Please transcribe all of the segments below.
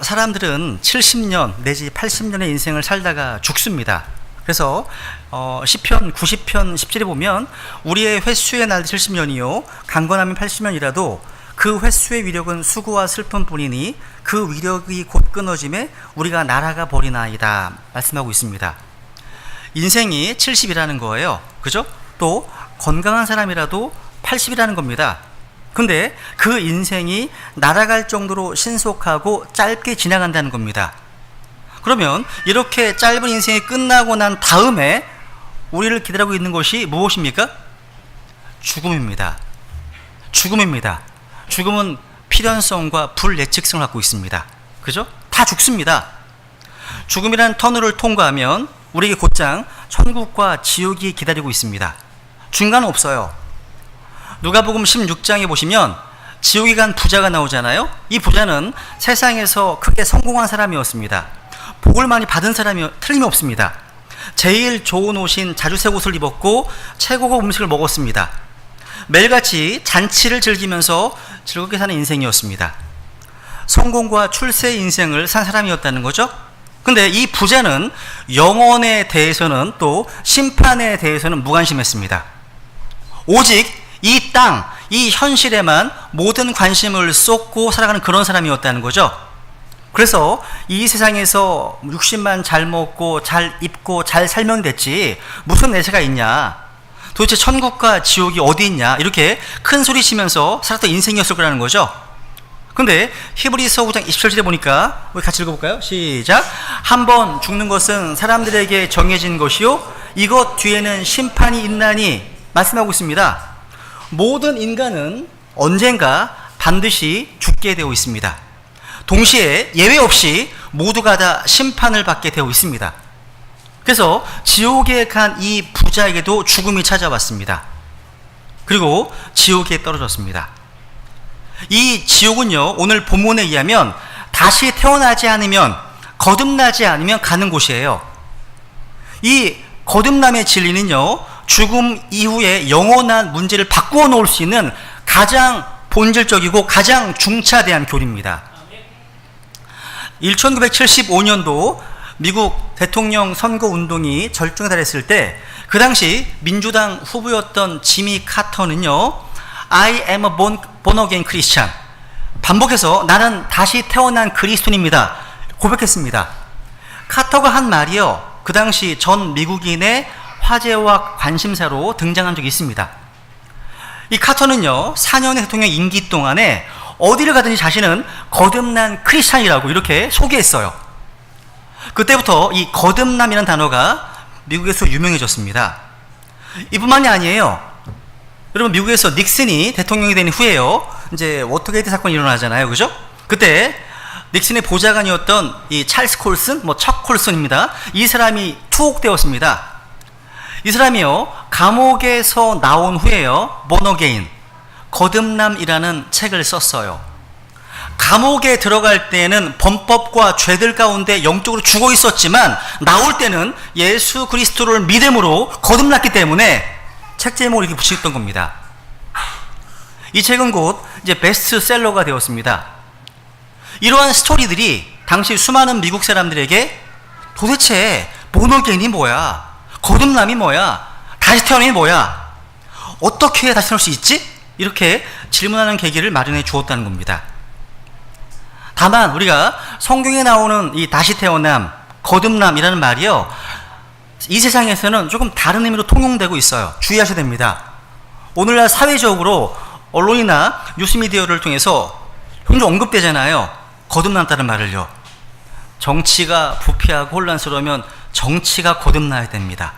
사람들은 70년 내지 80년의 인생을 살다가 죽습니다. 그래서 시편 90편 10절에 보면 우리의 횟수의 날 70년이요 강건하면 80년이라도 그 횟수의 위력은 수고와 슬픔뿐이니 그 위력이 곧 끊어짐에 우리가 날아가 버리나이다 말씀하고 있습니다. 인생이 70이라는 거예요. 그죠? 또 건강한 사람이라도 80이라는 겁니다. 근데 그 인생이 날아갈 정도로 신속하고 짧게 지나간다는 겁니다. 그러면 이렇게 짧은 인생이 끝나고 난 다음에 우리를 기다리고 있는 것이 무엇입니까? 죽음입니다. 죽음입니다. 죽음은 필연성과 불예측성을 갖고 있습니다. 그죠? 다 죽습니다. 죽음이라는 터널을 통과하면 우리에게 곧장 천국과 지옥이 기다리고 있습니다. 중간은 없어요. 누가복음 16장에 보시면 지옥에 간 부자가 나오잖아요. 이 부자는 세상에서 크게 성공한 사람이었습니다. 복을 많이 받은 사람이 틀림없습니다. 제일 좋은 옷인 자주색 옷을 입었고 최고급 음식을 먹었습니다. 매일같이 잔치를 즐기면서 즐겁게 사는 인생이었습니다. 성공과 출세의 인생을 산 사람이었다는 거죠. 근데 이 부자는 영원에 대해서는 또 심판에 대해서는 무관심했습니다. 오직 이 땅, 이 현실에만 모든 관심을 쏟고 살아가는 그런 사람이었다는 거죠. 그래서 이 세상에서 60만 잘 먹고 잘 입고 잘 살면 됐지 무슨 내세가 있냐, 도대체 천국과 지옥이 어디 있냐, 이렇게 큰 소리 치면서 살았던 인생이었을 거라는 거죠. 근데 히브리서 9장 27절에 보니까 우리 같이 읽어볼까요? 시작. 한번 죽는 것은 사람들에게 정해진 것이요 이것 뒤에는 심판이 있나니 말씀하고 있습니다. 모든 인간은 언젠가 반드시 죽게 되어 있습니다. 동시에 예외 없이 모두가 다 심판을 받게 되어 있습니다. 그래서 지옥에 간 이 부자에게도 죽음이 찾아왔습니다. 그리고 지옥에 떨어졌습니다. 이 지옥은요, 오늘 본문에 의하면 다시 태어나지 않으면, 거듭나지 않으면 가는 곳이에요. 이 거듭남의 진리는요, 죽음 이후에 영원한 문제를 바꾸어 놓을 수 있는 가장 본질적이고 가장 중차대한 교리입니다. 1975년도 미국 대통령 선거 운동이 절정에 달했을 때 그 당시 민주당 후보였던 지미 카터는요, I am a born again Christian, 반복해서 나는 다시 태어난 그리스도인입니다 고백했습니다. 카터가 한 말이요, 그 당시 전 미국인의 화제와 관심사로 등장한 적이 있습니다. 이 카터는요, 4년의 대통령 임기 동안에 어디를 가든지 자신은 거듭난 크리스찬이라고 이렇게 소개했어요. 그때부터 이 거듭남이라는 단어가 미국에서 유명해졌습니다. 이뿐만이 아니에요. 여러분, 미국에서 닉슨이 대통령이 된 후에요, 이제 워터게이트 사건이 일어나잖아요. 그죠? 그때 닉슨의 보좌관이었던 이 찰스 콜슨, 척 콜슨입니다. 이 사람이 투옥되었습니다. 이 사람이요, 감옥에서 나온 후에요, born again, 거듭남이라는 책을 썼어요. 감옥에 들어갈 때는 범법과 죄들 가운데 영적으로 죽어 있었지만 나올 때는 예수 그리스도를 믿음으로 거듭났기 때문에 책 제목을 이렇게 붙였던 겁니다. 이 책은 곧 이제 베스트셀러가 되었습니다. 이러한 스토리들이 당시 수많은 미국 사람들에게 도대체 본어게인이 뭐야, 거듭남이 뭐야, 다시 태어남이 뭐야, 어떻게 해야 다시 태어날 수 있지? 이렇게 질문하는 계기를 마련해 주었다는 겁니다. 다만 우리가 성경에 나오는 이 다시 태어남, 거듭남이라는 말이요, 이 세상에서는 조금 다른 의미로 통용되고 있어요. 주의하셔야 됩니다. 오늘날 사회적으로 언론이나 뉴스미디어를 통해서 종종 언급되잖아요. 거듭났다는 말을요. 정치가 부패하고 혼란스러우면 정치가 거듭나야 됩니다.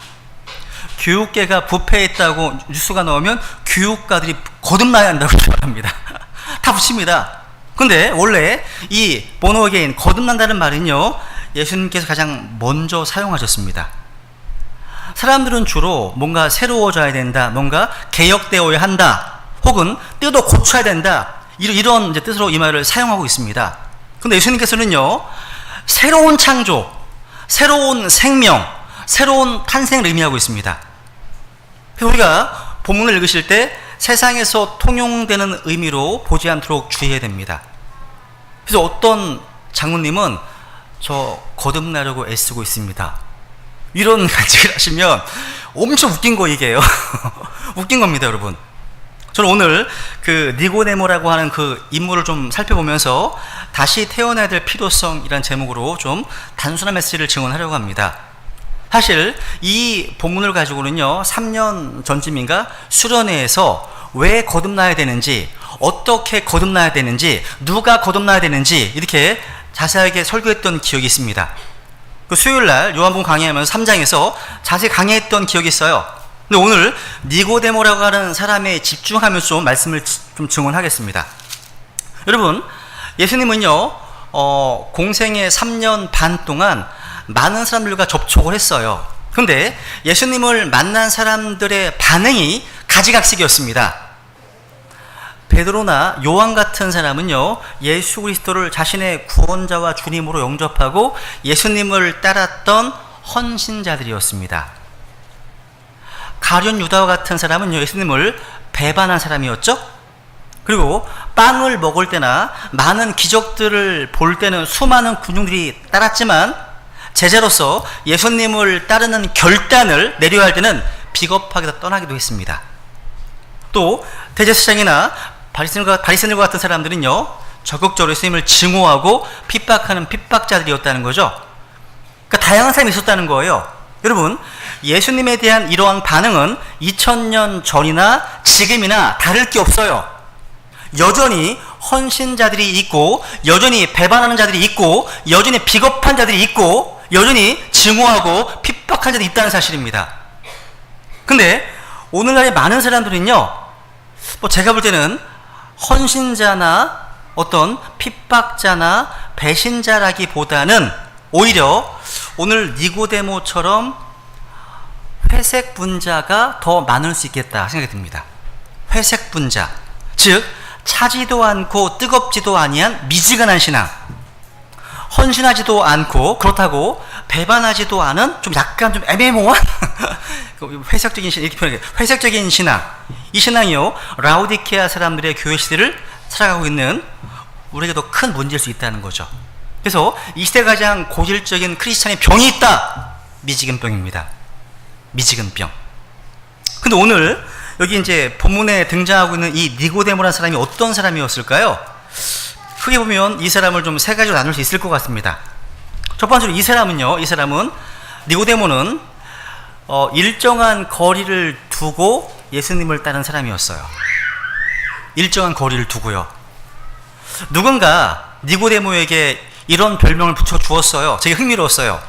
교육계가 부패했다고 뉴스가 나오면 교육가들이 거듭나야 한다고 말합니다. 다 붙입니다. 근데 원래 이 born again, 거듭난다는 말은요, 예수님께서 가장 먼저 사용하셨습니다. 사람들은 주로 뭔가 새로워져야 된다, 뭔가 개혁되어야 한다, 혹은 뜯어 고쳐야 된다, 이런 이제 뜻으로 이 말을 사용하고 있습니다. 근데 예수님께서는요, 새로운 창조, 새로운 생명, 새로운 탄생을 의미하고 있습니다. 그래서 우리가 본문을 읽으실 때 세상에서 통용되는 의미로 보지 않도록 주의해야 됩니다. 그래서 어떤 장로님은 저 거듭나려고 애쓰고 있습니다, 이런 간증을 하시면 엄청 웃긴 거 이게요. 웃긴 겁니다, 여러분. 저는 오늘 그 니고데모라고 하는 그 인물을 좀 살펴보면서 다시 태어나야 될 필요성이란 제목으로 좀 단순한 메시지를 증언하려고 합니다. 사실 이 본문을 가지고는요, 3년 전쯤인가 수련회에서 왜 거듭나야 되는지, 어떻게 거듭나야 되는지, 누가 거듭나야 되는지 이렇게 자세하게 설교했던 기억이 있습니다. 그 수요일날 요한복음 강의하면서 3장에서 자세히 강의했던 기억이 있어요. 근데 오늘 니고데모라고 하는 사람에 집중하면서 좀 말씀을 좀 증언하겠습니다. 여러분, 예수님은요 공생의 3년 반 동안 많은 사람들과 접촉을 했어요. 그런데 예수님을 만난 사람들의 반응이 가지각색이었습니다. 베드로나 요한 같은 사람은요, 예수 그리스도를 자신의 구원자와 주님으로 영접하고 예수님을 따랐던 헌신자들이었습니다. 가룟 유다와 같은 사람은 예수님을 배반한 사람이었죠. 그리고 빵을 먹을 때나 많은 기적들을 볼 때는 수많은 군중들이 따랐지만 제자로서 예수님을 따르는 결단을 내려야 할 때는 비겁하게 떠나기도 했습니다. 또 대제사장이나 바리새인과 같은 사람들은요, 적극적으로 예수님을 증오하고 핍박하는 핍박자들이었다는 거죠. 그러니까 다양한 사람이 있었다는 거예요. 여러분, 예수님에 대한 이러한 반응은 2000년 전이나 지금이나 다를 게 없어요. 여전히 헌신자들이 있고, 여전히 배반하는 자들이 있고, 여전히 비겁한 자들이 있고, 여전히 증오하고 핍박한 자들이 있다는 사실입니다. 근데 오늘날의 많은 사람들은요, 제가 볼 때는 헌신자나 어떤 핍박자나 배신자라기보다는 오히려 오늘 니고데모처럼 회색 분자가 더 많을 수 있겠다 생각이 듭니다. 회색 분자, 즉 차지도 않고 뜨겁지도 아니한 미지근한 신앙, 헌신하지도 않고 그렇다고 배반하지도 않은 좀 약간 좀 애매모호한 회색적인 신앙, 이렇게 표현해요. 회색적인 신앙. 이 신앙이요, 라오디케아 사람들의 교회 시대를 살아가고 있는 우리에게 더 큰 문제일 수 있다는 거죠. 그래서 이 시대 가장 고질적인 크리스찬의 병이 있다. 미지근병입니다. 미지근병. 근데 오늘 여기 이제 본문에 등장하고 있는 이 니고데모라는 사람이 어떤 사람이었을까요? 크게 보면 이 사람을 좀 세 가지로 나눌 수 있을 것 같습니다. 첫 번째로 이 사람은 니고데모는 일정한 거리를 두고 예수님을 따른 사람이었어요. 일정한 거리를 두고요. 누군가 니고데모에게 이런 별명을 붙여 주었어요. 되게 흥미로웠어요.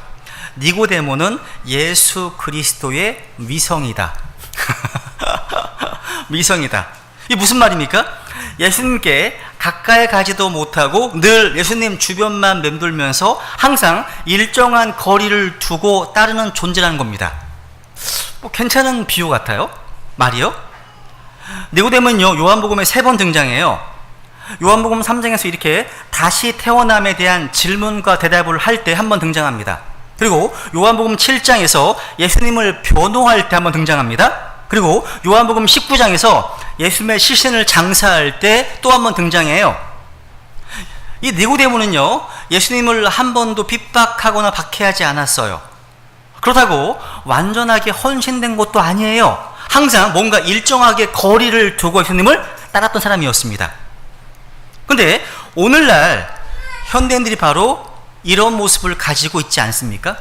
니고데모는 예수 그리스도의 위성이다. 위성이다. 이게 무슨 말입니까? 예수님께 가까이 가지도 못하고 늘 예수님 주변만 맴돌면서 항상 일정한 거리를 두고 따르는 존재라는 겁니다. 괜찮은 비유 같아요? 말이요? 니고데모는요, 요한복음에 3번 등장해요. 요한복음 3장에서 이렇게 다시 태어남에 대한 질문과 대답을 할 때 한 번 등장합니다. 그리고 요한복음 7장에서 예수님을 변호할 때 한 번 등장합니다. 그리고 요한복음 19장에서 예수님의 시신을 장사할 때 또 한 번 등장해요. 이 니고데모는요, 예수님을 한 번도 핍박하거나 박해하지 않았어요. 그렇다고 완전하게 헌신된 것도 아니에요. 항상 뭔가 일정하게 거리를 두고 예수님을 따랐던 사람이었습니다. 근데 오늘날 현대인들이 바로 이런 모습을 가지고 있지 않습니까?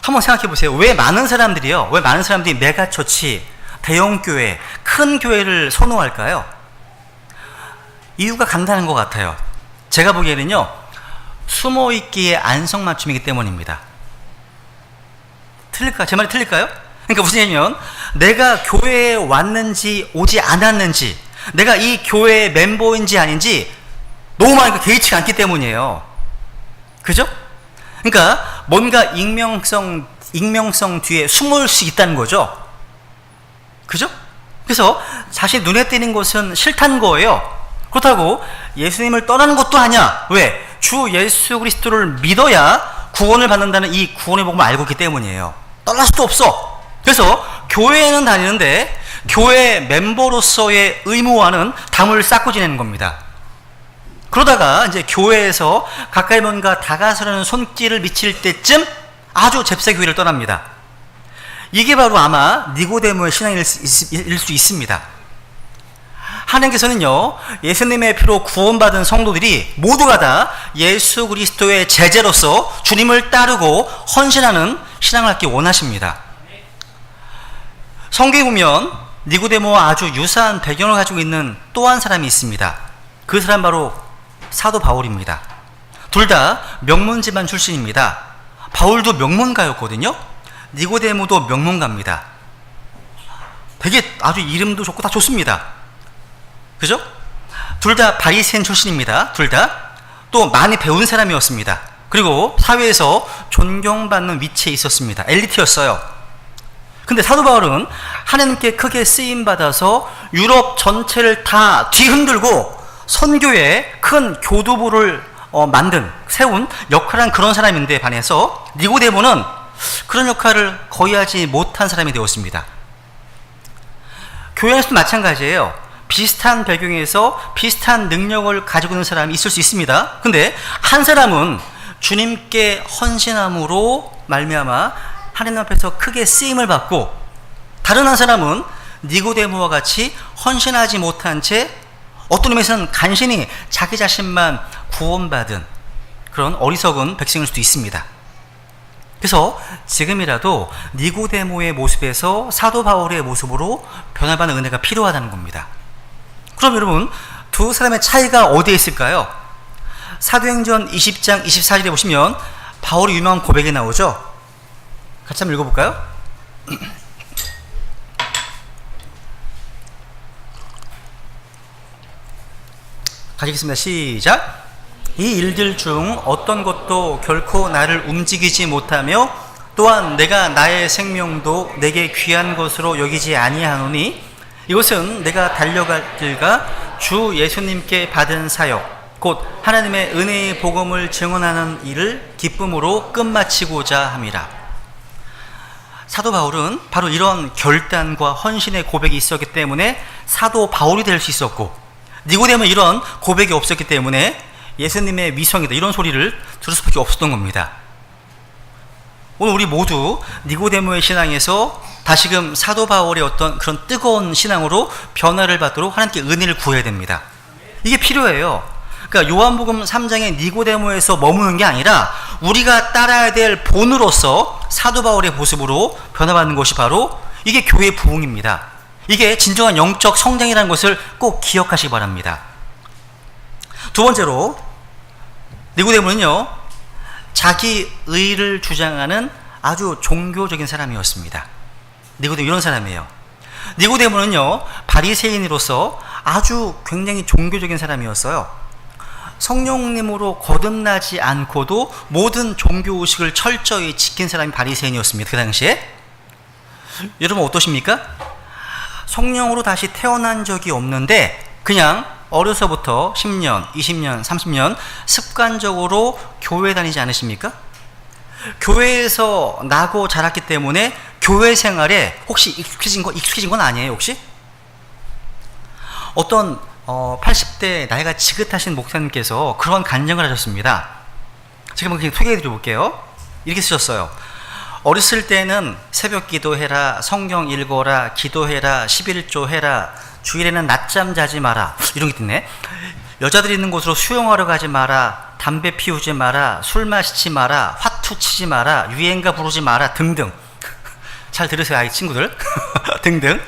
한번 생각해 보세요. 왜 많은 사람들이 메가처치, 대형교회, 큰 교회를 선호할까요? 이유가 간단한 것 같아요. 제가 보기에는요, 숨어있기에 안성맞춤이기 때문입니다. 제 말이 틀릴까요? 그러니까 무슨 얘기냐면, 내가 교회에 왔는지 오지 않았는지, 내가 이 교회의 멤버인지 아닌지 너무 많이 개의치가 않기 때문이에요. 그죠? 그러니까 뭔가 익명성 뒤에 숨을 수 있다는 거죠. 그죠? 그래서 자신 눈에 띄는 것은 싫다는 거예요. 그렇다고 예수님을 떠나는 것도 아니야. 왜? 주 예수 그리스도를 믿어야 구원을 받는다는 이 구원의 복음을 알고 있기 때문이에요. 떠날 수도 없어. 그래서 교회에는 다니는데 교회 멤버로서의 의무와는 담을 쌓고 지내는 겁니다. 그러다가 이제 교회에서 가까이 뭔가 다가서려는 손길을 미칠 때쯤 아주 잽싸게 교회를 떠납니다. 이게 바로 아마 니고데모의 신앙일 수 있습니다. 하나님께서는요, 예수님의 피로 구원받은 성도들이 모두가 다 예수 그리스도의 제자로서 주님을 따르고 헌신하는 신앙을 갖기 원하십니다. 성경에 보면 니고데모와 아주 유사한 배경을 가지고 있는 또 한 사람이 있습니다. 그 사람 바로 사도 바울입니다. 둘 다 명문 집안 출신입니다. 바울도 명문가였거든요. 니고데모도 명문가입니다. 되게 아주 이름도 좋고 다 좋습니다. 그죠? 둘 다 바리새인 출신입니다. 둘 다 또 많이 배운 사람이었습니다. 그리고 사회에서 존경받는 위치에 있었습니다. 엘리트였어요. 근데 사도 바울은 하나님께 크게 쓰임받아서 유럽 전체를 다 뒤흔들고 선교에 큰 교두보를 세운 역할을 한 그런 사람인데 반해서 니고데모는 그런 역할을 거의 하지 못한 사람이 되었습니다. 교회 안에서도 마찬가지예요. 비슷한 배경에서 비슷한 능력을 가지고 있는 사람이 있을 수 있습니다. 근데 한 사람은 주님께 헌신함으로 말미암아 하나님 앞에서 크게 쓰임을 받고, 다른 한 사람은 니고데모와 같이 헌신하지 못한 채 어떤 의미에서는 간신히 자기 자신만 구원받은 그런 어리석은 백성일 수도 있습니다. 그래서 지금이라도 니고데모의 모습에서 사도 바울의 모습으로 변화받는 은혜가 필요하다는 겁니다. 그럼 여러분, 두 사람의 차이가 어디에 있을까요? 사도행전 20장 24절에 보시면 바울의 유명한 고백이 나오죠. 같이 한번 읽어볼까요? 가시겠습니다. 시작. 이 일들 중 어떤 것도 결코 나를 움직이지 못하며 또한 내가 나의 생명도 내게 귀한 것으로 여기지 아니하노니 이것은 내가 달려갈 길과 주 예수님께 받은 사역 곧 하나님의 은혜의 복음을 증언하는 일을 기쁨으로 끝마치고자 함이라. 사도 바울은 바로 이런 결단과 헌신의 고백이 있었기 때문에 사도 바울이 될 수 있었고, 니고데모는 이런 고백이 없었기 때문에 예수님의 위성이다 이런 소리를 들을 수밖에 없었던 겁니다. 오늘 우리 모두 니고데모의 신앙에서 다시금 사도 바울의 어떤 그런 뜨거운 신앙으로 변화를 받도록 하나님께 은혜를 구해야 됩니다. 이게 필요해요. 그러니까 요한복음 3장의 니고데모에서 머무는 게 아니라 우리가 따라야 될 본으로서 사도 바울의 모습으로 변화받는 것이 바로 이게 교회의 부흥입니다. 이게 진정한 영적 성장이라는 것을 꼭 기억하시기 바랍니다. 두 번째로, 니고데모는요, 자기 의를 주장하는 아주 종교적인 사람이었습니다. 니고데모 이런 사람이에요. 니고데모는요, 바리새인으로서 아주 굉장히 종교적인 사람이었어요. 성령님으로 거듭나지 않고도 모든 종교의식을 철저히 지킨 사람이 바리새인이었습니다. 그 당시에. 여러분 어떠십니까? 성령으로 다시 태어난 적이 없는데 그냥 어려서부터 10년, 20년, 30년 습관적으로 교회 다니지 않으십니까? 교회에서 나고 자랐기 때문에 교회 생활에 혹시 익숙해진 건 아니에요, 혹시? 어떤 80대 나이가 지긋하신 목사님께서 그런 간증을 하셨습니다. 제가 한번 소개해 드려볼게요. 이렇게 쓰셨어요. 어렸을 때는 새벽 기도해라, 성경 읽어라, 기도해라, 11조 해라, 주일에는 낮잠 자지 마라, 이런 게 있네. 여자들이 있는 곳으로 수영하러 가지 마라, 담배 피우지 마라, 술 마시지 마라, 화투 치지 마라, 유행가 부르지 마라 등등. 잘 들으세요, 아이 친구들. 등등.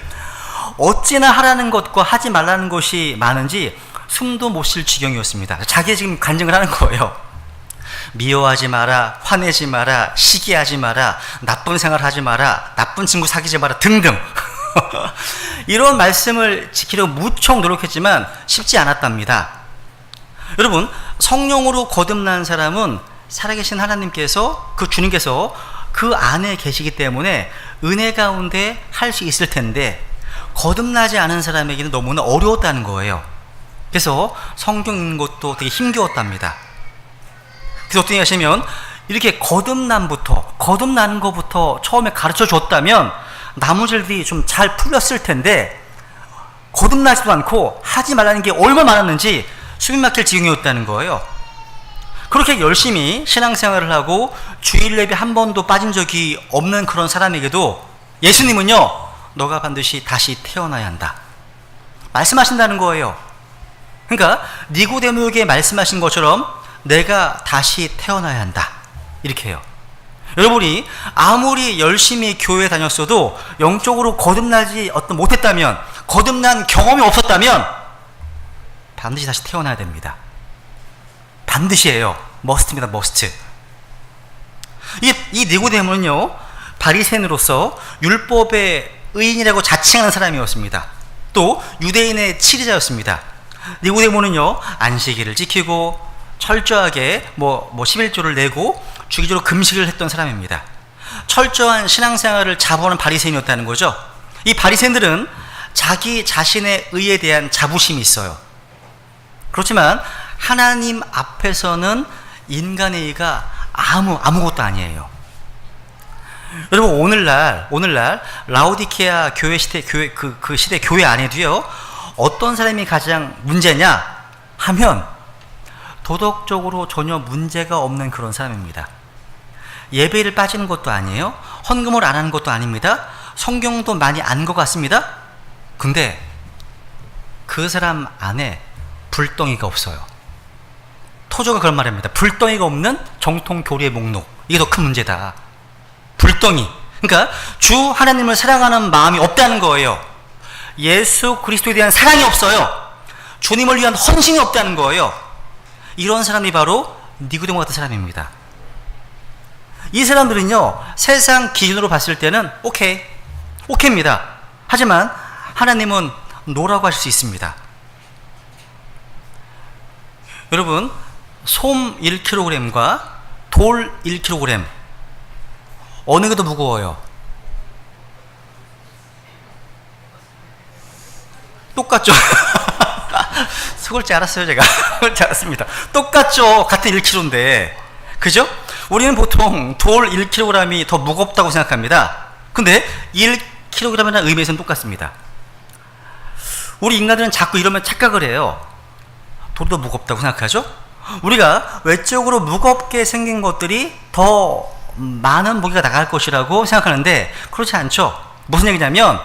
어찌나 하라는 것과 하지 말라는 것이 많은지 숨도 못 쉴 지경이었습니다. 자기 지금 간증을 하는 거예요. 미워하지 마라, 화내지 마라, 시기하지 마라, 나쁜 생활하지 마라, 나쁜 친구 사귀지 마라 등등. 이런 말씀을 지키려고 무척 노력했지만 쉽지 않았답니다. 여러분, 성령으로 거듭난 사람은 살아계신 하나님께서, 그 주님께서 그 안에 계시기 때문에 은혜 가운데 할 수 있을 텐데 거듭나지 않은 사람에게는 너무나 어려웠다는 거예요. 그래서 성경 읽는 것도 되게 힘겨웠답니다. 그래서 어떻게 하시면 이렇게 거듭나는 것부터 처음에 가르쳐 줬다면 나머지들이 좀 잘 풀렸을 텐데 거듭나지도 않고 하지 말라는 게 얼마나 많았는지 숨이 막힐 지경이었다는 거예요. 그렇게 열심히 신앙생활을 하고 주일 예배 한 번도 빠진 적이 없는 그런 사람에게도 예수님은요, 너가 반드시 다시 태어나야 한다 말씀하신다는 거예요. 그러니까 니고데모에게 말씀하신 것처럼 내가 다시 태어나야 한다 이렇게 해요. 여러분이 아무리 열심히 교회에 다녔어도 영적으로 거듭나지 못했다면, 거듭난 경험이 없었다면 반드시 다시 태어나야 됩니다. 반드시예요. 머스트입니다. 머스트. 이 니고데모는요, 바리새인으로서 율법의 의인이라고 자칭하는 사람이었습니다. 또 유대인의 치리자였습니다. 니고데모는요, 안식일을 지키고 철저하게 11조를 내고 주기적으로 금식을 했던 사람입니다. 철저한 신앙생활을 자부하는 바리새인이었다는 거죠. 이 바리새인들은 자기 자신의 의에 대한 자부심이 있어요. 그렇지만 하나님 앞에서는 인간의 의가 아무것도 아니에요. 여러분, 오늘날 라오디케아 교회 시대, 그 시대 교회 안에도요, 어떤 사람이 가장 문제냐 하면 도덕적으로 전혀 문제가 없는 그런 사람입니다. 예배를 빠지는 것도 아니에요. 헌금을 안 하는 것도 아닙니다. 성경도 많이 안 것 같습니다. 근데 그 사람 안에 불덩이가 없어요. 토저가 그런 말입니다. 불덩이가 없는 정통 교리의 목록. 이게 더 큰 문제다. 불덩이. 그러니까 주 하나님을 사랑하는 마음이 없다는 거예요. 예수 그리스도에 대한 사랑이 없어요. 주님을 위한 헌신이 없다는 거예요. 이런 사람이 바로 니고데모 같은 사람입니다. 이 사람들은요, 세상 기준으로 봤을 때는 오케이입니다. 하지만 하나님은 노라고 하실 수 있습니다. 여러분, 솜 1kg과 돌 1kg 어느 게 더 무거워요? 똑같죠? 속을 줄 알았어요, 제가. 속을 줄 알았습니다. 똑같죠? 같은 1kg인데. 그죠? 우리는 보통 돌 1kg이 더 무겁다고 생각합니다. 근데 1kg이라는 의미에서는 똑같습니다. 우리 인간들은 자꾸 이러면 착각을 해요. 돌이 더 무겁다고 생각하죠? 우리가 외적으로 무겁게 생긴 것들이 더 많은 무게가 나갈 것이라고 생각하는데 그렇지 않죠. 무슨 얘기냐면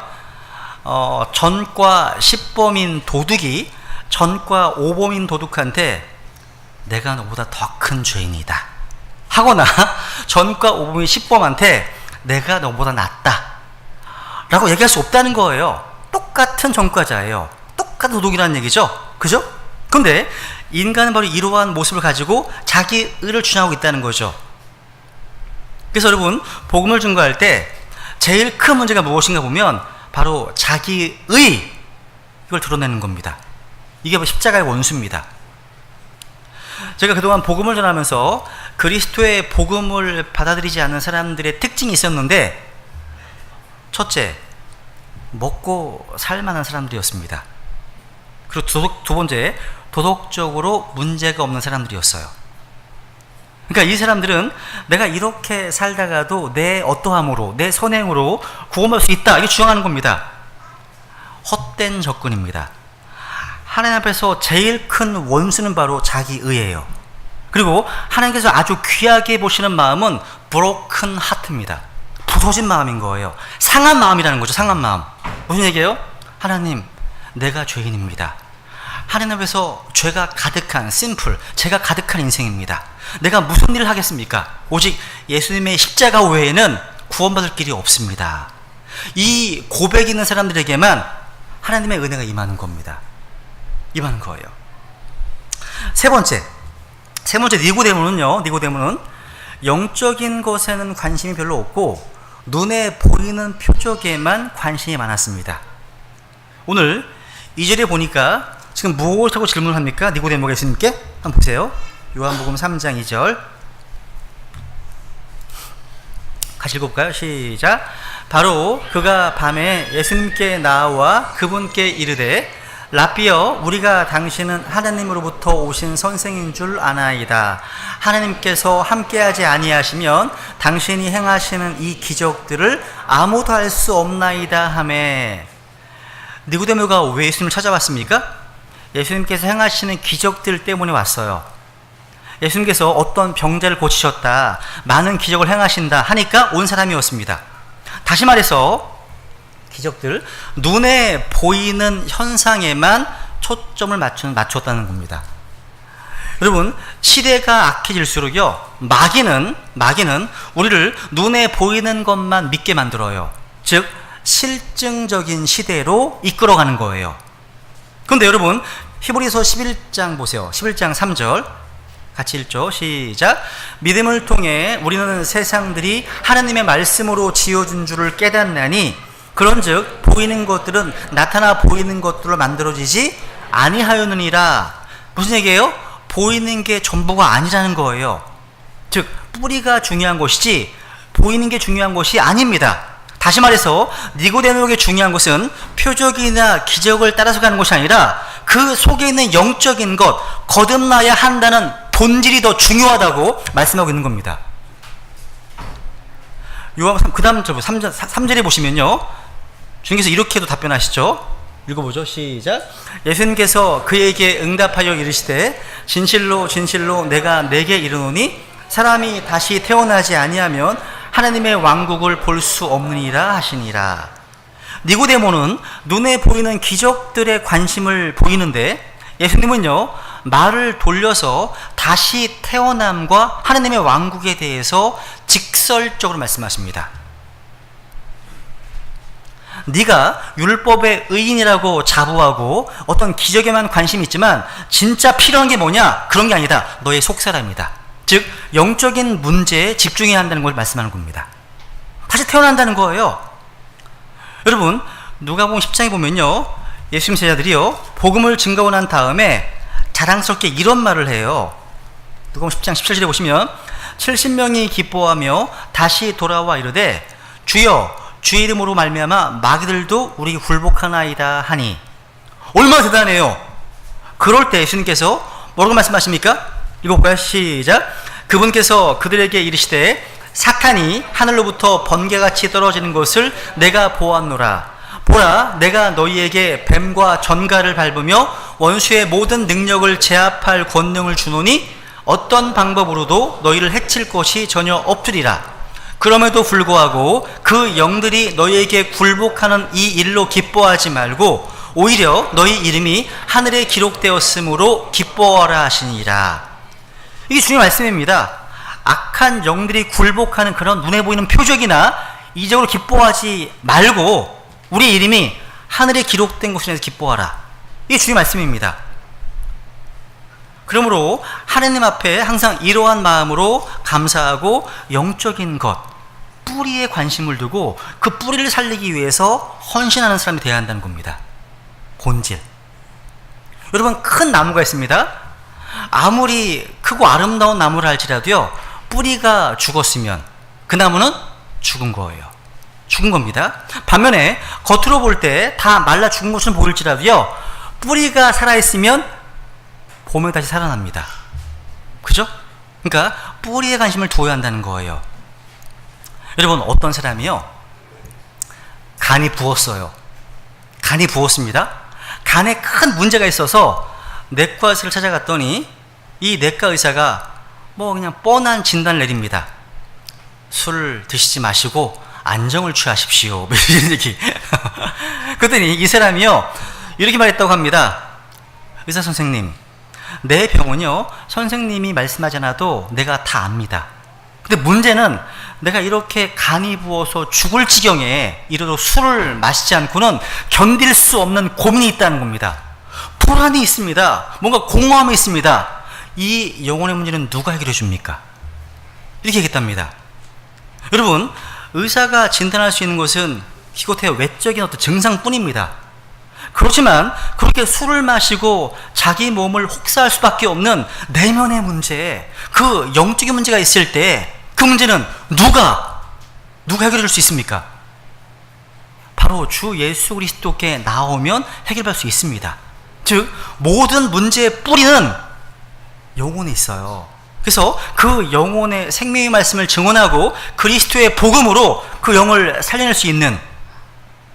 전과 10범인 도둑이 전과 5범인 도둑한테 내가 너보다 더 큰 죄인이다 하거나 전과 5범인 10범한테 내가 너보다 낫다 라고 얘기할 수 없다는 거예요. 똑같은 전과자예요. 똑같은 도둑이라는 얘기죠. 그죠? 근데 인간은 바로 이러한 모습을 가지고 자기 의를 주장하고 있다는 거죠. 그래서 여러분, 복음을 증거할 때 제일 큰 문제가 무엇인가 보면 바로 자기 의, 이걸 드러내는 겁니다. 이게 바로 십자가의 원수입니다. 제가 그동안 복음을 전하면서 그리스도의 복음을 받아들이지 않는 사람들의 특징이 있었는데, 첫째, 먹고 살만한 사람들이었습니다. 그리고 두 번째, 도덕적으로 문제가 없는 사람들이었어요. 그러니까 이 사람들은 내가 이렇게 살다가도 내 어떠함으로, 내 선행으로 구원받을 수 있다, 이게 주장하는 겁니다. 헛된 접근입니다. 하나님 앞에서 제일 큰 원수는 바로 자기 의예요. 그리고 하나님께서 아주 귀하게 보시는 마음은 broken heart입니다. 부서진 마음인 거예요. 상한 마음이라는 거죠. 상한 마음. 무슨 얘기예요? 하나님, 내가 죄인입니다. 하나님 앞에서 죄가 가득한 제가 가득한 인생입니다. 내가 무슨 일을 하겠습니까? 오직 예수님의 십자가 외에는 구원받을 길이 없습니다. 이 고백이 있는 사람들에게만 하나님의 은혜가 임하는 겁니다. 임하는 거예요. 세 번째 니고데모는 영적인 것에는 관심이 별로 없고 눈에 보이는 표적에만 관심이 많았습니다. 오늘 2절에 보니까 지금 무엇하고 질문을 합니까? 니고데모가 예수님께? 한번 보세요. 요한복음 3장 2절 같이 읽어볼까요? 시작. 바로 그가 밤에 예수님께 나와 그분께 이르되 라삐여, 우리가 당신은 하나님으로부터 오신 선생인 줄 아나이다. 하나님께서 함께하지 아니하시면 당신이 행하시는 이 기적들을 아무도 할 수 없나이다 하매. 니고데모가 왜 예수님을 찾아왔습니까? 예수님께서 행하시는 기적들 때문에 왔어요. 예수님께서 어떤 병자를 고치셨다, 많은 기적을 행하신다 하니까 온 사람이었습니다. 다시 말해서 기적들, 눈에 보이는 현상에만 초점을 맞췄다는 겁니다. 여러분, 시대가 악해질수록요, 마귀는 우리를 눈에 보이는 것만 믿게 만들어요. 즉 실증적인 시대로 이끌어가는 거예요. 그런데 여러분, 히브리서 11장 보세요. 11장 3절 같이 읽죠. 시작. 믿음을 통해 우리는 세상들이 하나님의 말씀으로 지어준 줄을 깨닫나니 그런즉 보이는 것들은 나타나 보이는 것들로 만들어지지 아니하였느니라. 무슨 얘기예요? 보이는 게 전부가 아니라는 거예요. 즉 뿌리가 중요한 것이지 보이는 게 중요한 것이 아닙니다. 다시 말해서 니고데모에게 중요한 것은 표적이나 기적을 따라서 가는 것이 아니라 그 속에 있는 영적인 것, 거듭나야 한다는 본질이 더 중요하다고 말씀하고 있는 겁니다. 그 다음 3절에 보시면요, 주님께서 이렇게도 답변하시죠. 읽어보죠. 시작. 예수님께서 그에게 응답하여 이르시되 진실로 진실로 내가 네게 이르노니 사람이 다시 태어나지 아니하면 하나님의 왕국을 볼 수 없느니라 하시니라. 니고데모는 눈에 보이는 기적들에 관심을 보이는데 예수님은요, 말을 돌려서 다시 태어남과 하나님의 왕국에 대해서 직설적으로 말씀하십니다. 네가 율법의 의인이라고 자부하고 어떤 기적에만 관심이 있지만 진짜 필요한 게 뭐냐? 그런 게 아니다. 너의 속사람이다. 즉 영적인 문제에 집중해야 한다는 걸 말씀하는 겁니다. 다시 태어난다는 거예요. 여러분, 누가복음 10장에 보면요, 예수님 제자들이요, 복음을 증거하고 난 다음에 자랑스럽게 이런 말을 해요. 누가복음 10장 17절에 보시면 70명이 기뻐하며 다시 돌아와 이르되 주여 주의 이름으로 말미암아 마귀들도 우리에게 굴복하나이다 하니. 얼마나 대단해요. 그럴 때 예수님께서 뭐라고 말씀하십니까? 읽어볼까요? 시작. 그분께서 그들에게 이르시되 사탄이 하늘로부터 번개같이 떨어지는 것을 내가 보았노라. 보라, 내가 너희에게 뱀과 전갈을 밟으며 원수의 모든 능력을 제압할 권능을 주노니 어떤 방법으로도 너희를 해칠 것이 전혀 없으리라. 그럼에도 불구하고 그 영들이 너희에게 굴복하는 이 일로 기뻐하지 말고 오히려 너희 이름이 하늘에 기록되었으므로 기뻐하라 하시니라. 이게 주님의 말씀입니다. 악한 영들이 굴복하는 그런 눈에 보이는 표적이나 이적으로 기뻐하지 말고 우리 이름이 하늘에 기록된 곳에 대해서 기뻐하라. 이게 주님의 말씀입니다. 그러므로 하나님 앞에 항상 이러한 마음으로 감사하고 영적인 것, 뿌리에 관심을 두고 그 뿌리를 살리기 위해서 헌신하는 사람이 되어야 한다는 겁니다. 본질. 여러분, 큰 나무가 있습니다. 아무리 크고 아름다운 나무를 할지라도요, 뿌리가 죽었으면 그 나무는 죽은 거예요. 죽은 겁니다. 반면에 겉으로 볼 때 다 말라 죽은 것처럼 보일지라도요, 뿌리가 살아있으면 봄에 다시 살아납니다. 그죠? 그러니까 뿌리에 관심을 두어야 한다는 거예요. 여러분, 어떤 사람이요, 간이 부었어요. 간이 부었습니다. 간에 큰 문제가 있어서 내과 의사를 찾아갔더니 이 내과 의사가 뭐 그냥 뻔한 진단을 내립니다. 술을 드시지 마시고 안정을 취하십시오. 이런 얘기. 그랬더니 이 사람이요, 이렇게 말했다고 합니다. 의사 선생님, 내 병은요, 선생님이 말씀하지 않아도 내가 다 압니다. 근데 문제는 내가 이렇게 간이 부어서 죽을 지경에 이르러 술을 마시지 않고는 견딜 수 없는 고민이 있다는 겁니다. 불안이 있습니다. 뭔가 공허함이 있습니다. 이 영혼의 문제는 누가 해결해 줍니까? 이렇게 얘기했답니다. 여러분, 의사가 진단할 수 있는 것은 기껏해야 외적인 어떤 증상뿐입니다. 그렇지만 그렇게 술을 마시고 자기 몸을 혹사할 수밖에 없는 내면의 문제, 그 영적인 문제가 있을 때 그 문제는 누가 해결해 줄 수 있습니까? 바로 주 예수 그리스도께 나오면 해결할 수 있습니다. 즉 모든 문제의 뿌리는 영혼에 있어요. 그래서 그 영혼의 생명의 말씀을 증언하고 그리스도의 복음으로 그 영을 살려낼 수 있는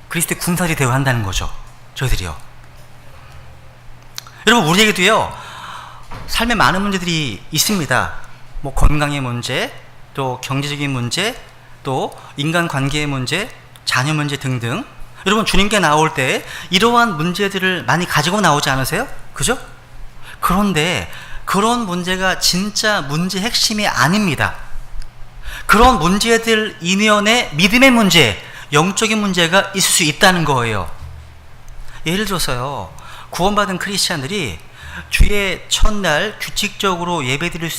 그리스도의 군사들이 되어야 한다는 거죠. 저희들이요. 여러분, 우리에게도요, 삶에 많은 문제들이 있습니다. 뭐 건강의 문제, 또 경제적인 문제, 또 인간관계의 문제, 자녀 문제 등등. 여러분, 주님께 나올 때 이러한 문제들을 많이 가지고 나오지 않으세요? 그죠? 그런데 그런 문제가 진짜 문제 핵심이 아닙니다. 그런 문제들 이면에 믿음의 문제, 영적인 문제가 있을 수 있다는 거예요. 예를 들어서요, 구원받은 크리스찬들이 주의 첫날 규칙적으로 예배드릴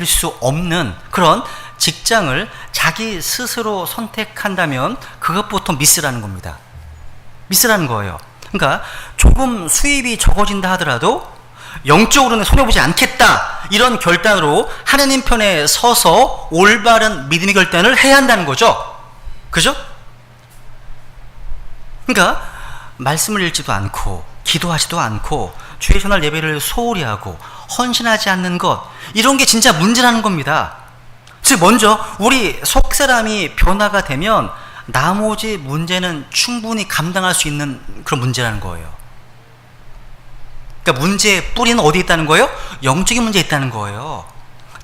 수 없는 그런 직장을 자기 스스로 선택한다면 그것부터 미스라는 겁니다. 미스라는 거예요. 그러니까 조금 수입이 적어진다 하더라도 영적으로는 손해보지 않겠다, 이런 결단으로 하나님 편에 서서 올바른 믿음의 결단을 해야 한다는 거죠. 그죠? 그러니까 말씀을 읽지도 않고 기도하지도 않고 주의 전날 예배를 소홀히 하고 헌신하지 않는 것, 이런 게 진짜 문제라는 겁니다. 즉, 먼저 우리 속사람이 변화가 되면 나머지 문제는 충분히 감당할 수 있는 그런 문제라는 거예요. 그러니까 문제의 뿌리는 어디에 있다는 거예요? 영적인 문제에 있다는 거예요.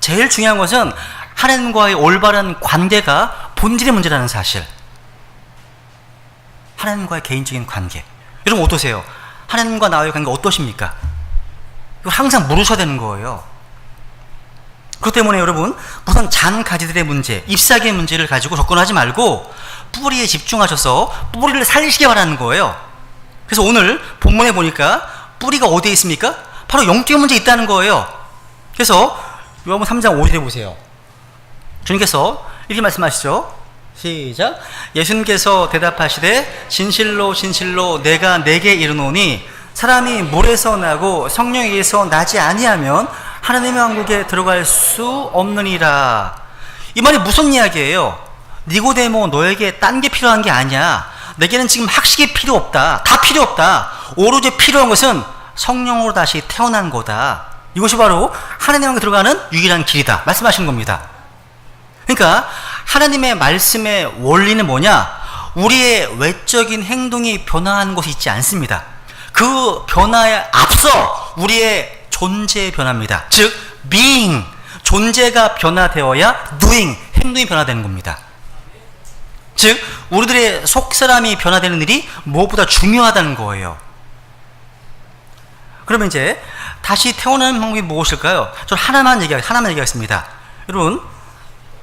제일 중요한 것은 하나님과의 올바른 관계가 본질의 문제라는 사실. 하나님과의 개인적인 관계. 여러분 어떠세요? 하나님과 나와의 관계 어떠십니까? 이걸 항상 물으셔야 되는 거예요. 그렇기 때문에 여러분, 우선 잔 가지들의 문제, 잎사귀의 문제를 가지고 접근하지 말고 뿌리에 집중하셔서 뿌리를 살리시기 바라는 거예요. 그래서 오늘 본문에 보니까 뿌리가 어디에 있습니까? 바로 영적인 문제에 있다는 거예요. 그래서 요한복음 3장 5절에 보세요. 주님께서 이렇게 말씀하시죠. 시작. 예수님께서 대답하시되 진실로 진실로 내가 네게 이르노니 사람이 물에서 나고 성령에게서 나지 아니하면 하나님의 왕국에 들어갈 수 없느니라. 이 말이 무슨 이야기예요? 니고데모, 너에게 딴 게 필요한 게 아니야. 내게는 지금 학식이 필요 없다. 다 필요 없다. 오로지 필요한 것은 성령으로 다시 태어난 거다. 이것이 바로 하나님의 왕국에 들어가는 유일한 길이다 말씀하시는 겁니다. 그러니까 하나님의 말씀의 원리는 뭐냐? 우리의 외적인 행동이 변화하는 것이 있지 않습니다. 그 변화에 앞서 우리의 존재의 변화입니다. 즉 being, 존재가 변화되어야 doing, 행동이 변화되는 겁니다. 즉 우리들의 속사람이 변화되는 일이 무엇보다 중요하다는 거예요. 그러면 이제 다시 태어나는 방법이 무엇일까요? 저는 하나만 얘기하겠습니다. 여러분,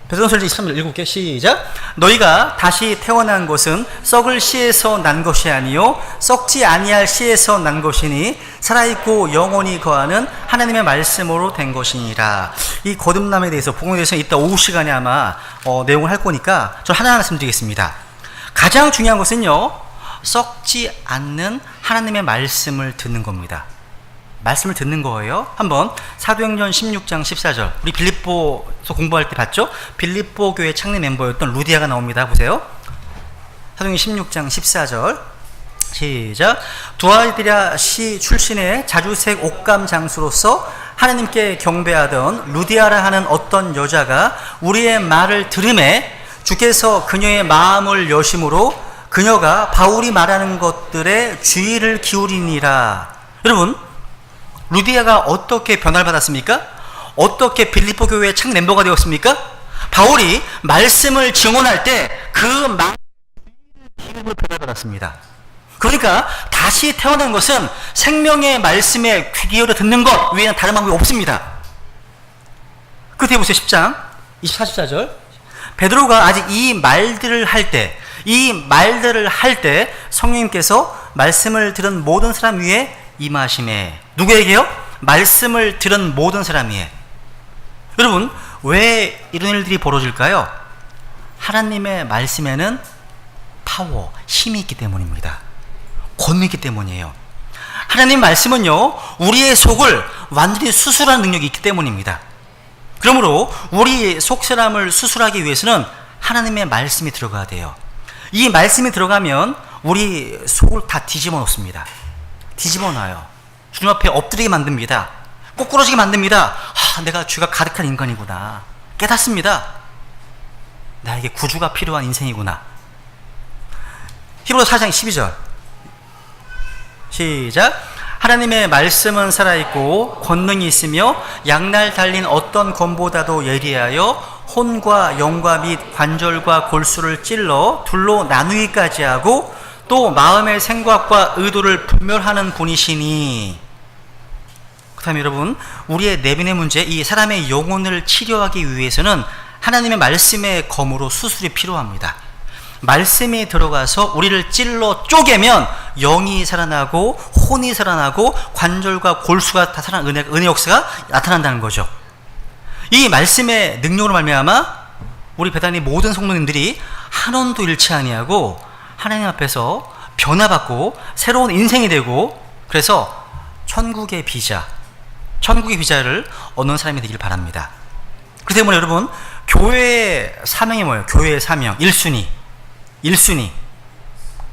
베드로전서 23절 7개 시작. 너희가 다시 태어난 것은 썩을 씨에서 난 것이 아니요 썩지 아니할 씨에서 난 것이니 살아있고 영원히 거하는 하나님의 말씀으로 된 것이니라. 이 거듭남에 대해서, 복음에 대해서 이따 오후 시간에 아마 내용을 할 거니까 저는 하나 말씀드리겠습니다. 가장 중요한 것은요, 썩지 않는 하나님의 말씀을 듣는 겁니다. 말씀을 듣는 거예요. 한번 사도행전 16장 14절, 우리 빌립보에서 공부할 때 봤죠? 빌립보 교회 창립 멤버였던 루디아가 나옵니다. 보세요. 사도행전 16장 14절 시작. 두아디라 시 출신의 자주색 옥감 장수로서 하나님께 경배하던 루디아라 하는 어떤 여자가 우리의 말을 들음에 주께서 그녀의 마음을 여심으로 그녀가 바울이 말하는 것들에 주의를 기울이니라. 여러분, 루디아가 어떻게 변화를 받았습니까? 어떻게 빌립보 교회의 창 멤버가 되었습니까? 바울이 말씀을 증언할 때 그 말씀을 변화를 받았습니다. 그러니까 다시 태어난 것은 생명의 말씀에 귀 기울여 듣는 것 외에는 다른 방법이 없습니다. 끝에 보세요. 10장 24절. 베드로가 아직 이 말들을 할 때 성령님께서 말씀을 들은 모든 사람 위에 임하심에. 누구에게요? 말씀을 들은 모든 사람 위에. 여러분, 왜 이런 일들이 벌어질까요? 하나님의 말씀에는 파워, 힘이 있기 때문입니다. 권능이 있기 때문이에요. 하나님 말씀은요, 우리의 속을 완전히 수술하는 능력이 있기 때문입니다. 그러므로 우리 속사람을 수술하기 위해서는 하나님의 말씀이 들어가야 돼요. 이 말씀이 들어가면 우리 속을 다 뒤집어 놓습니다. 뒤집어 놔요. 주님 앞에 엎드리게 만듭니다. 꼬꾸러지게 만듭니다. 내가 죄가 가득한 인간이구나. 깨닫습니다. 나에게 구주가 필요한 인생이구나. 히브리서 4장 12절 시작. 하나님의 말씀은 살아있고 권능이 있으며 양날 달린 어떤 검보다도 예리하여 혼과 영과 및 관절과 골수를 찔러 둘로 나누기까지 하고 또 마음의 생각과 의도를 분별하는 분이시니. 그 다음에 여러분, 우리의 내면의 문제, 이 사람의 영혼을 치료하기 위해서는 하나님의 말씀의 검으로 수술이 필요합니다. 말씀이 들어가서 우리를 찔러 쪼개면 영이 살아나고 혼이 살아나고 관절과 골수가 다 살아나는 은혜 역사가 나타난다는 거죠. 이 말씀의 능력으로 말미암아 우리 배단의 모든 성도님들이 한원도 잃지 아니하고 하나님 앞에서 변화받고 새로운 인생이 되고, 그래서 천국의 비자를 얻는 사람이 되길 바랍니다. 그렇기 때문에 여러분, 교회의 사명이 뭐예요? 교회의 사명 1순위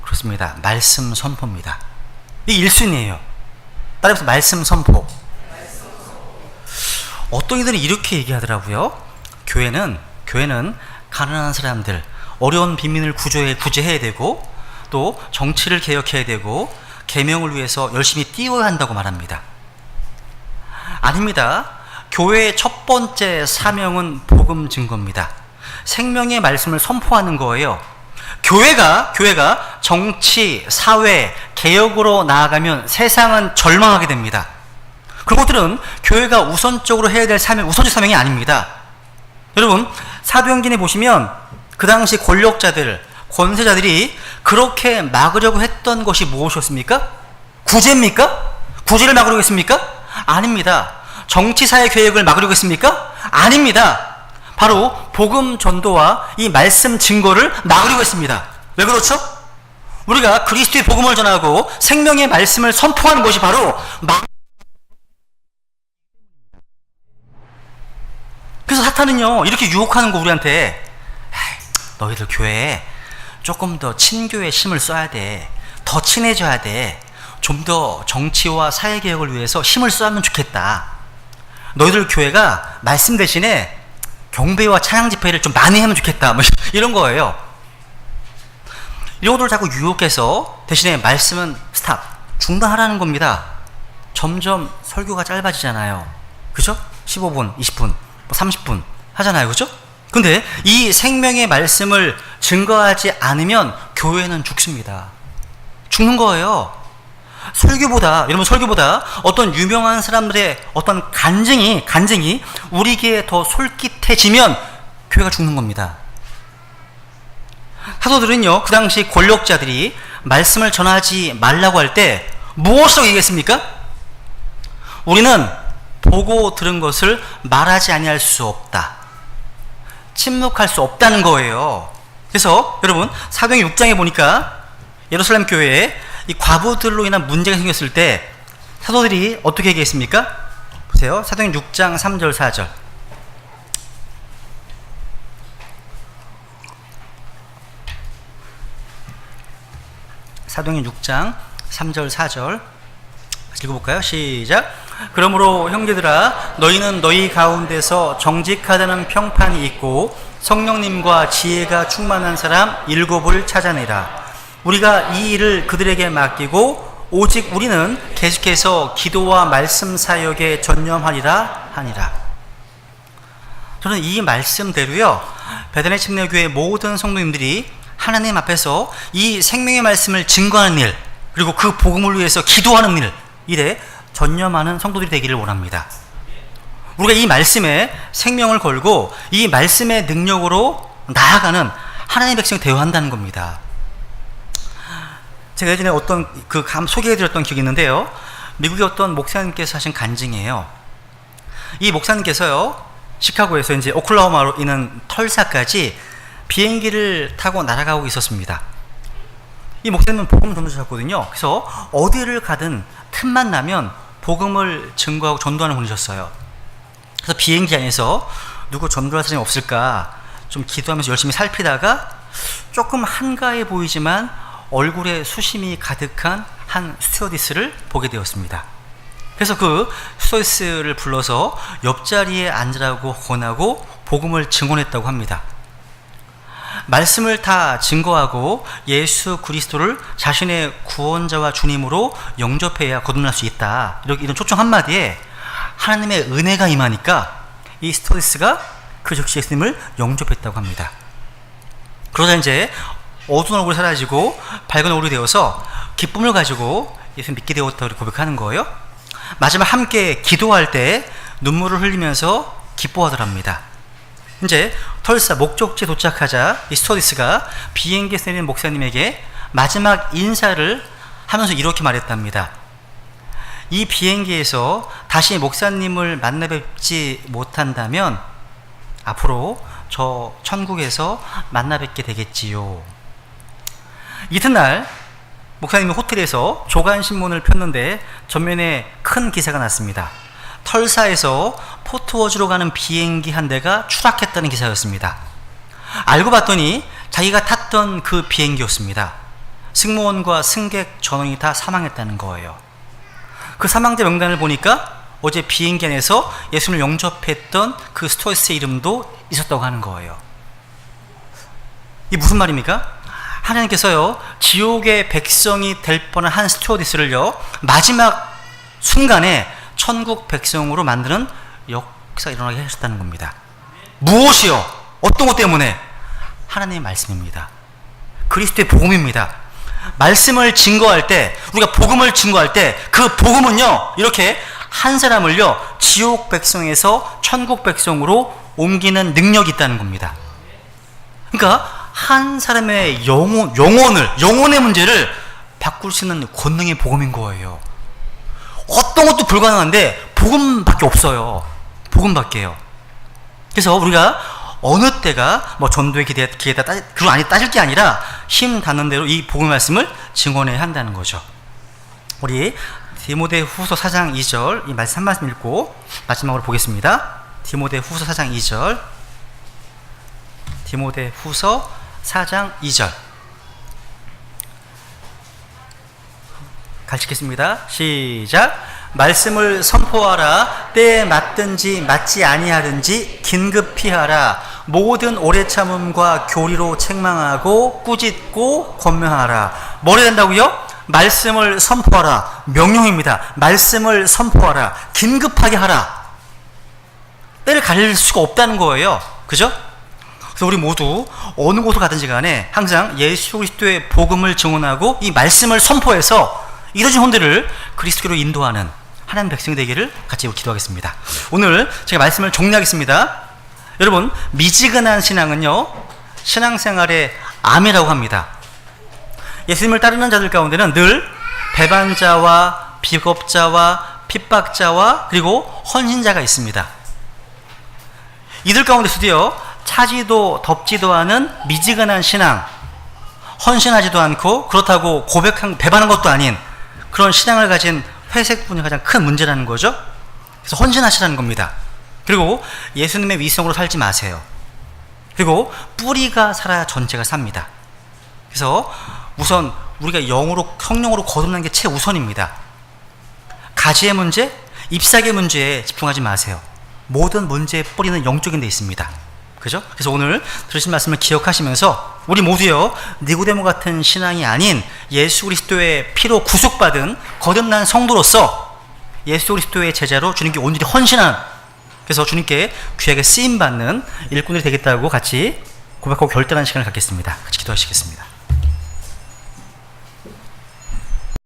그렇습니다. 말씀 선포입니다. 이 1순위예요. 따라서 말씀 선포. 어떤 이들은 이렇게 얘기하더라고요. 교회는 가난한 사람들, 어려운 빈민을 구제해야 되고 또 정치를 개혁해야 되고 계명을 위해서 열심히 뛰어야 한다고 말합니다. 아닙니다. 교회의 첫 번째 사명은 복음 증거입니다. 생명의 말씀을 선포하는 거예요. 교회가 정치, 사회, 개혁으로 나아가면 세상은 절망하게 됩니다. 그것들은 교회가 우선적으로 해야 될 우선적 사명이 아닙니다. 여러분, 사도행전에 보시면 그 당시 권세자들이 그렇게 막으려고 했던 것이 무엇이었습니까? 구제입니까? 구제를 막으려고 했습니까? 아닙니다. 정치사회 개혁을 막으려고 했습니까? 아닙니다. 바로 복음 전도와 이 말씀 증거를 막으려고 했습니다. 왜 그렇죠? 우리가 그리스도의 복음을 전하고 생명의 말씀을 선포하는 것이 바로 그래서 사탄은요, 이렇게 유혹하는 거 우리한테, 너희들 교회에 조금 더 친교의 힘을 써야 돼, 더 친해져야 돼, 좀 더 정치와 사회개혁을 위해서 힘을 써야면 좋겠다, 너희들 교회가 말씀 대신에 경배와 찬양 집회를 좀 많이 하면 좋겠다, 뭐 이런 거예요. 이런 것들을 자꾸 유혹해서 대신에 말씀은 중단하라는 겁니다. 점점 설교가 짧아지잖아요. 그죠? 15분, 20분, 30분 하잖아요. 그죠? 근데 이 생명의 말씀을 증거하지 않으면 교회는 죽습니다. 죽는 거예요. 설교보다 어떤 유명한 사람들의 어떤 간증이 우리에게 더 솔깃해지면 교회가 죽는 겁니다. 사도들은요, 그 당시 권력자들이 말씀을 전하지 말라고 할 때 무엇이라고 얘기했습니까? 우리는 보고 들은 것을 말하지 아니할 수 없다, 침묵할 수 없다는 거예요. 그래서 여러분, 사도행전 6장에 보니까 예루살렘 교회에 이 과부들로 인한 문제가 생겼을 때 사도들이 어떻게 얘기했습니까? 보세요. 사도행전 6장 3절 4절. 사도행전 6장 3절 4절 읽어볼까요? 시작. 그러므로 형제들아, 너희는 너희 가운데서 정직하다는 평판이 있고 성령님과 지혜가 충만한 사람 7을 찾아내라. 우리가 이 일을 그들에게 맡기고 오직 우리는 계속해서 기도와 말씀 사역에 전념하리라 하니라. 저는 이 말씀대로요, 베드레 침례교회 모든 성도님들이 하나님 앞에서 이 생명의 말씀을 증거하는 일, 그리고 그 복음을 위해서 기도하는 일에 전념하는 성도들이 되기를 원합니다. 우리가 이 말씀에 생명을 걸고 이 말씀의 능력으로 나아가는 하나님의 백성이 되어야 한다는 겁니다. 제가 예전에 어떤 소개해드렸던 기억이 있는데요, 미국의 어떤 목사님께서 하신 간증이에요. 이 목사님께서요, 시카고에서 이제 오클라호마로 있는 털사까지 비행기를 타고 날아가고 있었습니다. 이 목사님은 복음 전도자셨거든요. 그래서 어디를 가든 틈만 나면 복음을 증거하고 전도하는 분이셨어요. 그래서 비행기 안에서 누구 전도할 사람이 없을까 좀 기도하면서 열심히 살피다가 조금 한가해 보이지만 얼굴에 수심이 가득한 한 스튜어디스를 보게 되었습니다. 그래서 그 스튜어디스를 불러서 옆자리에 앉으라고 권하고 복음을 증언했다고 합니다. 말씀을 다 증거하고 예수 그리스도를 자신의 구원자와 주님으로 영접해야 거듭날 수 있다. 이런 초청 한마디에 하나님의 은혜가 임하니까 이 스토디스가 그 즉시 예수님을 영접했다고 합니다. 그러다 이제 어두운 얼굴이 사라지고 밝은 얼굴이 되어서 기쁨을 가지고 예수님 믿게 되었다고 고백하는 거예요. 마지막 함께 기도할 때 눈물을 흘리면서 기뻐하더랍니다. 이제 털사 목적지에 도착하자 이 스토디스가 비행기에서 내리는 목사님에게 마지막 인사를 하면서 이렇게 말했답니다. 이 비행기에서 다시 목사님을 만나 뵙지 못한다면 앞으로 저 천국에서 만나 뵙게 되겠지요. 이튿날 목사님이 호텔에서 조간신문을 폈는데 전면에 큰 기사가 났습니다. 털사에서 포트워즈로 가는 비행기 한 대가 추락했다는 기사였습니다. 알고 봤더니 자기가 탔던 그 비행기였습니다. 승무원과 승객 전원이 다 사망했다는 거예요. 그 사망자 명단을 보니까 어제 비행기 안에서 예수님을 영접했던 그 스토디스의 이름도 있었다고 하는 거예요. 이게 무슨 말입니까? 하나님께서요, 지옥의 백성이 될 뻔한 한 스튜어디스를요, 마지막 순간에 천국 백성으로 만드는 역사가 일어나게 하셨다는 겁니다. 무엇이요? 어떤 것 때문에? 하나님의 말씀입니다. 그리스도의 복음입니다. 말씀을 증거할 때, 우리가 복음을 증거할 때, 그 복음은요, 이렇게 한 사람을요, 지옥 백성에서 천국 백성으로 옮기는 능력이 있다는 겁니다. 그러니까 한 사람의 영혼의 문제를 바꿀 수 있는 권능의 복음인 거예요. 어떤 것도 불가능한데 복음밖에 없어요. 복음밖에요. 그래서 우리가 어느 때가 뭐 전도의 기회다 그거 아니 따질 게 아니라 힘 닿는 대로 이 복음 말씀을 증언해야 한다는 거죠. 우리 디모데후서 4장 2절 이 말씀 한 말씀 읽고 마지막으로 보겠습니다. 디모데후서 4장 2절. 디모데후서 4장 2절 같이 읽겠습니다. 시작. 말씀을 선포하라. 때에 맞든지 맞지 아니하든지 긴급히 하라. 모든 오래 참음과 교리로 책망하고 꾸짖고 권면하라. 뭘 해야 된다고요? 말씀을 선포하라. 명령입니다. 말씀을 선포하라. 긴급하게 하라. 때를 가릴 수가 없다는 거예요. 그죠? 그래서 우리 모두 어느 곳을 가든지 간에 항상 예수 그리스도의 복음을 증언하고 이 말씀을 선포해서 이뤄진 혼들을 그리스도로 인도하는 하나님 백성이 되기를 같이 기도하겠습니다. 오늘 제가 말씀을 정리하겠습니다. 여러분, 미지근한 신앙은요, 신앙생활의 암이라고 합니다. 예수님을 따르는 자들 가운데는 늘 배반자와 비겁자와 핍박자와 그리고 헌신자가 있습니다. 이들 가운데서도요, 차지도 덥지도 않은 미지근한 신앙, 헌신하지도 않고 그렇다고 배반한 것도 아닌 그런 신앙을 가진 회색분이 가장 큰 문제라는 거죠. 그래서 헌신하시라는 겁니다. 그리고 예수님의 위성으로 살지 마세요. 그리고 뿌리가 살아야 전체가 삽니다. 그래서 우선 우리가 성령으로 거듭나는 게 최우선입니다. 가지의 문제, 잎사귀의 문제에 집중하지 마세요. 모든 문제의 뿌리는 영적인 데 있습니다. 그죠? 그래서 오늘 들으신 말씀을 기억하시면서 우리 모두요, 니고데모 같은 신앙이 아닌 예수 그리스도의 피로 구속받은 거듭난 성도로서 예수 그리스도의 제자로 주님께 온전히 헌신한, 그래서 주님께 귀하게 쓰임받는 일꾼들이 되겠다고 같이 고백하고 결단하는 시간을 갖겠습니다. 같이 기도하시겠습니다.